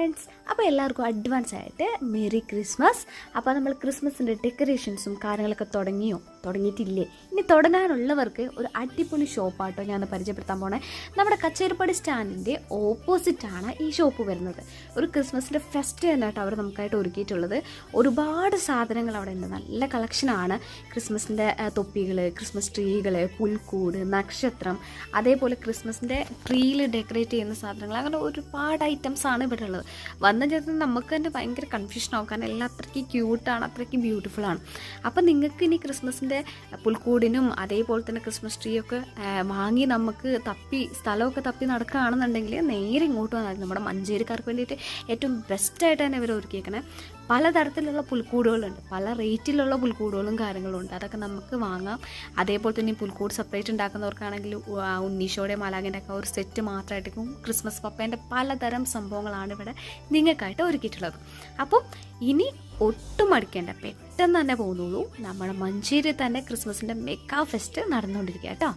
Friends, അപ്പോൾ എല്ലാവർക്കും advance ആയിട്ട് മെറി ക്രിസ്മസ്. അപ്പോൾ നമ്മൾ ക്രിസ്മസിൻ്റെ ഡെക്കറേഷൻസും കാര്യങ്ങളൊക്കെ തുടങ്ങിയിട്ടില്ലേ? ഇനി തുടങ്ങാനുള്ളവർക്ക് ഒരു അടിപൊളി ഷോപ്പാട്ടോ ഞാൻ പരിചയപ്പെടുത്താൻ പോണേ. നമ്മുടെ കച്ചേരിപ്പടി സ്റ്റാൻഡിൻ്റെ ഓപ്പോസിറ്റാണ് ഈ ഷോപ്പ് വരുന്നത്. ഒരു ക്രിസ്മസിൻ്റെ ഫെസ്റ്റ് തന്നെയായിട്ട് അവർ നമുക്കായിട്ട് ഒരുക്കിയിട്ടുള്ളത്. ഒരുപാട് സാധനങ്ങൾ അവിടെ ഉണ്ട്, നല്ല കളക്ഷനാണ്. ക്രിസ്മസിൻ്റെ തൊപ്പികൾ, ക്രിസ്മസ് ട്രീകൾ, പുൽക്കൂട്, നക്ഷത്രം, അതേപോലെ ക്രിസ്മസിൻ്റെ ട്രീയിൽ ഡെക്കറേറ്റ് ചെയ്യുന്ന സാധനങ്ങൾ, അങ്ങനെ ഒരുപാട് ഐറ്റംസ് ആണ് ഇവിടെ ഉള്ളത്. വന്ന ചേർത്ത് നമുക്ക് തന്നെ ഭയങ്കര കൺഫ്യൂഷൻ ആവും, കാരണം എല്ലാം അത്രയ്ക്ക് ക്യൂട്ടാണ്, അത്രയ്ക്ക് ബ്യൂട്ടിഫുൾ ആണ്. അപ്പം നിങ്ങൾക്ക് ഇനി ക്രിസ്മസിൻ്റെ പുൽക്കൂടിനും അതേപോലെ തന്നെ ക്രിസ്മസ് ട്രീ ഒക്കെ വാങ്ങി നമുക്ക് സ്ഥലമൊക്കെ തപ്പി നടക്കുകയാണെന്നുണ്ടെങ്കിൽ നേരെ ഇങ്ങോട്ട് വന്നാൽ നമ്മുടെ മഞ്ചേരിക്കാർക്ക് വേണ്ടിയിട്ട് ഏറ്റവും ബെസ്റ്റായിട്ട് തന്നെ ഇവർ ഒരുക്കിയേക്കണേ. പലതരത്തിലുള്ള പുൽക്കൂടുകളുണ്ട്, പല റേറ്റിലുള്ള പുൽക്കൂടുകളും കാര്യങ്ങളും ഉണ്ട്. അതൊക്കെ നമുക്ക് വാങ്ങാം. അതേപോലെ തന്നെ ഈ പുൽക്കൂട് സെപ്പറേറ്റ് ഉണ്ടാക്കുന്നവർക്കാണെങ്കിൽ ഉണ്ണീശോയുടെ മാലാഖേൻ്റെ ഒക്കെ ഒരു സെറ്റ് മാത്രമായിട്ടേക്കും ക്രിസ്മസ് പപ്പേൻ്റെ പലതരം സംഭവങ്ങളാണ് ഇവിടെ നിങ്ങൾക്കായിട്ട് ഒരുക്കിയിട്ടുള്ളത്. അപ്പം ഇനി ഒട്ടും മടിക്കേണ്ട, പെട്ടെന്ന് തന്നെ പോകുന്നുള്ളൂ. നമ്മുടെ മഞ്ചേരി തന്നെ ക്രിസ്മസിൻ്റെ മെഗാ ഫെസ്റ്റ് നടന്നുകൊണ്ടിരിക്കുക കേട്ടോ.